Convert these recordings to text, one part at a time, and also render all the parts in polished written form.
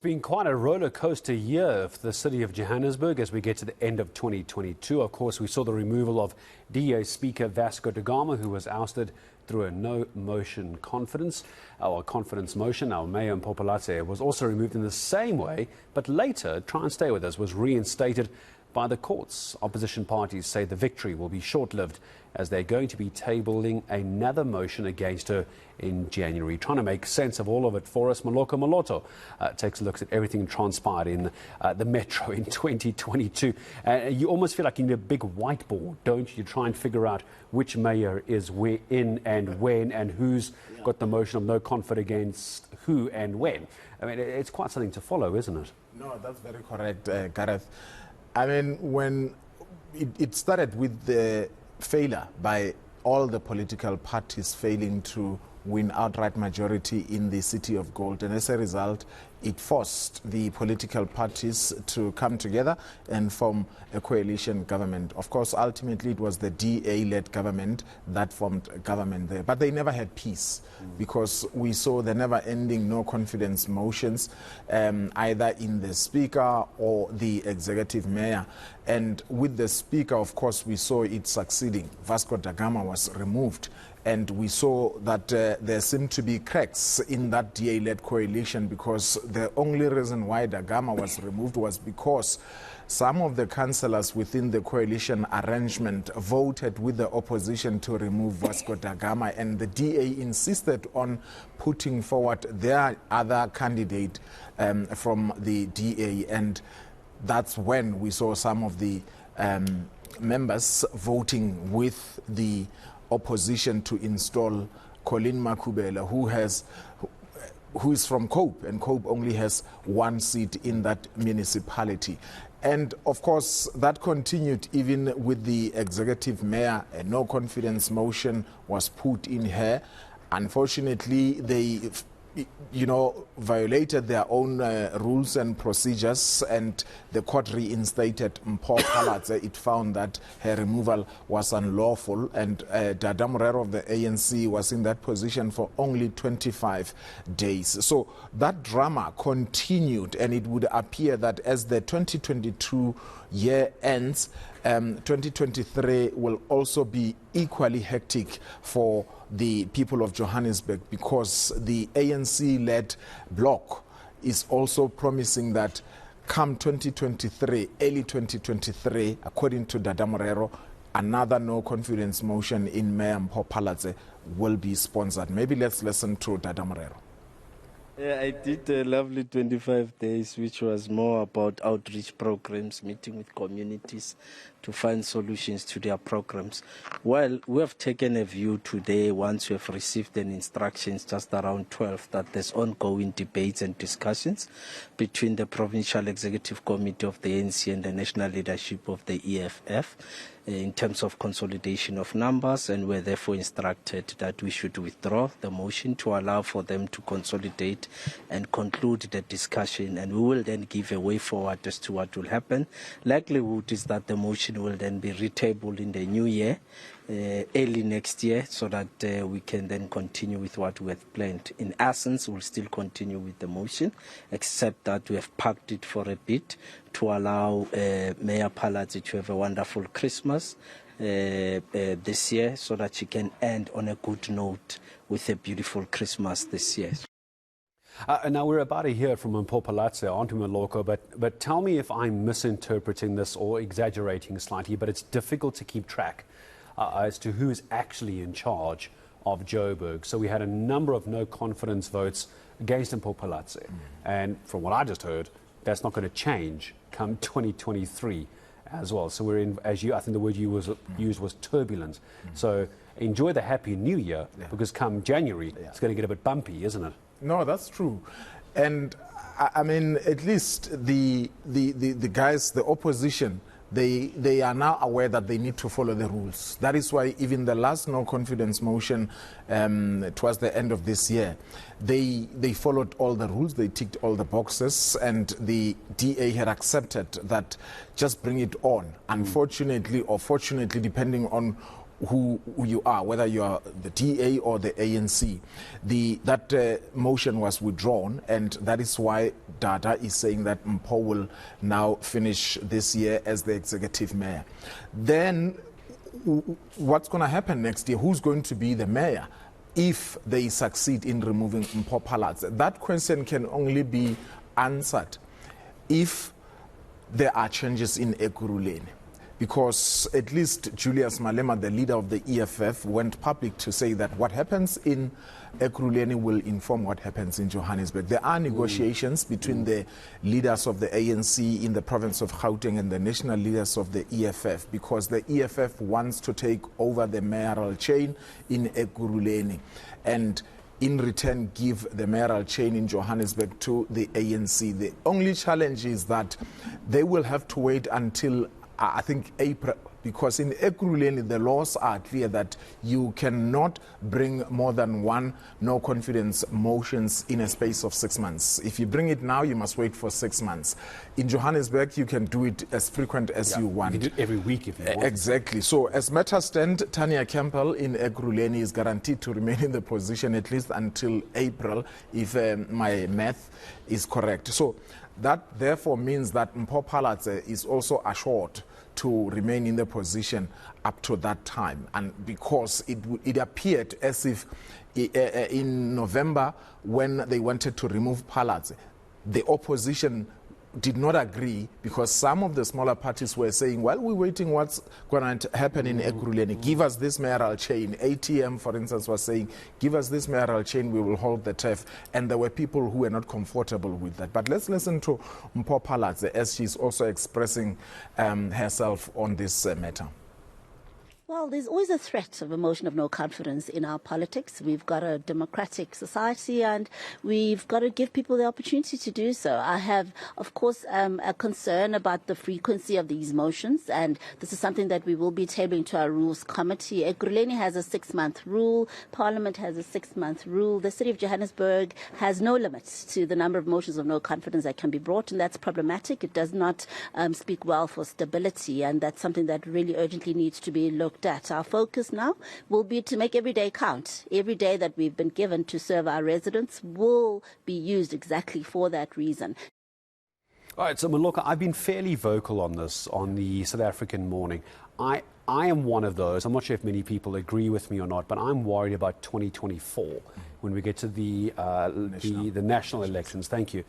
Been quite a roller coaster year for the city of Johannesburg as we get to the end of 2022. Of course, we saw the removal of DA Speaker Vasco da Gama, who was ousted through a no-motion confidence motion. Our Mayor Mpopalace was also removed in the same way, but later, try and stay with us, was reinstated by the courts. Opposition parties say the victory will be short-lived as they're going to be tabling another motion against her in January. Trying to make sense of all of it for us, Moloko Moloto takes a look at everything transpired in the metro in 2022. You almost feel like you need a big whiteboard, don't you? Try and figure out which mayor is where, in and when, and who's got the motion of no confidence against who and when. I mean, it's quite something to follow, isn't it? No, that's very correct, Gareth. I mean, when it started with the failure by all the political parties failing to win outright majority in the City of Gold, and as a result it forced the political parties to come together and form a coalition government. Of course, ultimately it was the DA-led government that formed a government there, but they never had peace because we saw the never-ending no-confidence motions either in the Speaker or the Executive Mayor. And with the Speaker, of course, we saw it succeeding. Vasco da Gama was removed, and we saw that there seemed to be cracks in that DA-led coalition because the only reason why da Gama was removed was because some of the councillors within the coalition arrangement voted with the opposition to remove Vasco da Gama, and the DA insisted on putting forward their other candidate from the DA, and that's when we saw some of the members voting with the opposition to install Colleen Makubela, who is from Cope, and Cope only has one seat in that municipality. And of course, that continued even with the executive mayor. A no confidence motion was put in her. Unfortunately, they violated their own rules and procedures, and the court reinstated Mpopalace. It found that her removal was unlawful, and Dada Morero of the ANC was in that position for only 25 days. So that drama continued, and it would appear that as the 2022 year ends, 2023 will also be equally hectic for the people of Johannesburg, because the ANC-led bloc is also promising that come 2023, early 2023, according to Dada Morero, another no-confidence motion in Mayor Mpopalace will be sponsored. Maybe let's listen to Dada Morero. Yeah, I did a lovely 25 days, which was more about outreach programs, meeting with communities to find solutions to their programs. Well, we have taken a view today, once we have received an instructions just around 12, that there's ongoing debates and discussions between the Provincial Executive Committee of the ANC and the national leadership of the EFF in terms of consolidation of numbers, and we're therefore instructed that we should withdraw the motion to allow for them to consolidate and conclude the discussion, and we will then give a way forward as to what will happen. Likelihood is that the motion will then be retabled in the new year, early next year, so that we can then continue with what we have planned. In essence, we'll still continue with the motion, except that we have parked it for a bit to allow Mayor Palazi to have a wonderful Christmas this year, so that she can end on a good note with a beautiful Christmas this year. Now, we're about to hear from Mpopalace, aren't we, Moloko? But tell me if I'm misinterpreting this or exaggerating slightly, but it's difficult to keep track as to who is actually in charge of Joburg. So we had a number of no-confidence votes against Mpopalace. And from what I just heard, that's not going to change come 2023 as well. So we're in, I think the word you used was turbulent. So enjoy the happy new year, because come January, it's going to get a bit bumpy, isn't it? No, that's true. And I mean, at least the guys, the opposition, they are now aware that they need to follow the rules. That is why even the last no-confidence motion towards the end of this year, they followed all the rules, they ticked all the boxes, and the DA had accepted that just bring it on. Unfortunately, or fortunately, depending on who you are, whether you are the DA or the ANC. That motion was withdrawn, and that is why Dada is saying that Mpho will now finish this year as the executive mayor. Then what's going to happen next year? Who's going to be the mayor if they succeed in removing Mpho Palace? That question can only be answered if there are changes in Ekurhuleni. Because at least Julius Malema, the leader of the EFF, went public to say that what happens in Ekurhuleni will inform what happens in Johannesburg. There are negotiations between the leaders of the ANC in the province of Gauteng and the national leaders of the EFF, because the EFF wants to take over the mayoral chain in Ekurhuleni and in return give the mayoral chain in Johannesburg to the ANC. The only challenge is that they will have to wait until I think April, because in Ekurhuleni the laws are clear that you cannot bring more than one no confidence motions in a space of 6 months. If you bring it now, you must wait for 6 months. In Johannesburg, you can do it as frequent as you want. You can do it every week if you want. Exactly. So as matters stand, Tanya Campbell in Ekurhuleni is guaranteed to remain in the position at least until April, if my math is correct. So that therefore means that Mpho Palace is also assured to remain in the position up to that time. And because it appeared as if in November, when they wanted to remove Palace, the opposition did not agree, because some of the smaller parties were saying, well, we're waiting what's going to happen in Ekurhuleni. Give us this mayoral chain. ATM, for instance, was saying, give us this mayoral chain, we will hold the turf. And there were people who were not comfortable with that. But let's listen to Mpho Palace as she's also expressing herself on this matter. Well, there's always a threat of a motion of no confidence in our politics. We've got a democratic society and we've got to give people the opportunity to do so. I have, of course, a concern about the frequency of these motions, and this is something that we will be tabling to our rules committee. Ekurhuleni has a 6-month rule. Parliament has a 6-month rule. The city of Johannesburg has no limits to the number of motions of no confidence that can be brought, and that's problematic. It does not speak well for stability, and that's something that really urgently needs to be looked at. Our focus now will be to make every day count. Every day that we've been given to serve our residents will be used exactly for that reason. All right, so Moloko, I've been fairly vocal on this on the South African Morning. I am one of those. I'm not sure if many people agree with me or not, but I'm worried about 2024 when we get to the national elections. Thank you.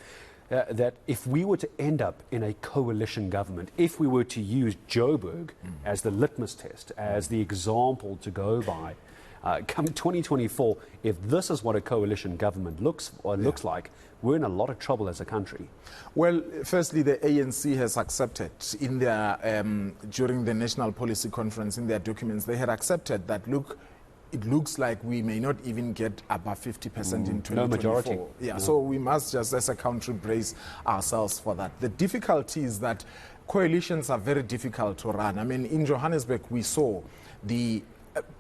That if we were to end up in a coalition government, if we were to use Joburg as the litmus test, as the example to go by, come 2024, if this is what a coalition government looks like, we're in a lot of trouble as a country. Well, firstly, the ANC has accepted in their during the National Policy Conference, in their documents, they had accepted that, look, it looks like we may not even get above 50% in 2024. No majority. Yeah, no. So we must just, as a country, brace ourselves for that. The difficulty is that coalitions are very difficult to run. I mean, in Johannesburg, we saw the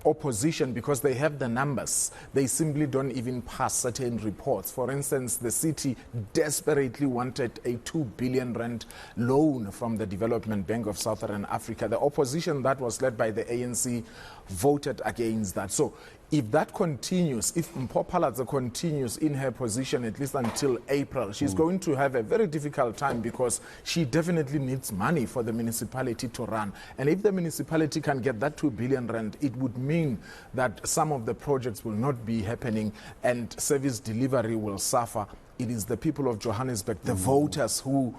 opposition, because they have the numbers, they simply don't even pass certain reports. For instance, the city desperately wanted a 2 billion rand loan from the Development Bank of Southern Africa. The opposition that was led by the ANC voted against that. So if that continues, if Mpho Palace continues in her position at least until April, she's going to have a very difficult time, because she definitely needs money for the municipality to run. And if the municipality can get that 2 billion rand, it would mean that some of the projects will not be happening and service delivery will suffer. It is the people of Johannesburg, the voters who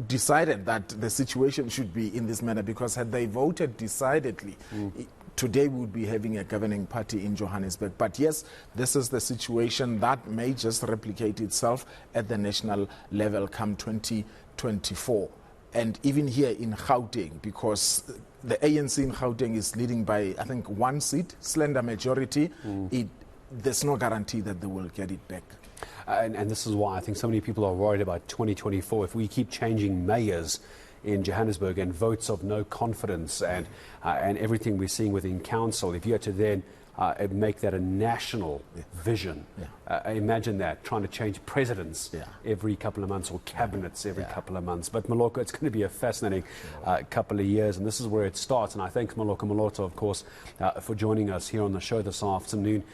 decided that the situation should be in this manner, because had they voted decidedly, today we would be having a governing party in Johannesburg. But yes, this is the situation that may just replicate itself at the national level come 2024. And even here in Gauteng, because the ANC in Gauteng is leading by, I think, 1 seat, slender majority, there's no guarantee that they will get it back. And this is why I think so many people are worried about 2024. If we keep changing mayors in Johannesburg and votes of no confidence and everything we're seeing within council, if you had to then and make that a national vision. Imagine that, trying to change presidents every couple of months or cabinets every couple of months. But Moloko, it's going to be a fascinating couple of years, and this is where it starts. And I thank Moloko Moloto, of course, for joining us here on the show this afternoon.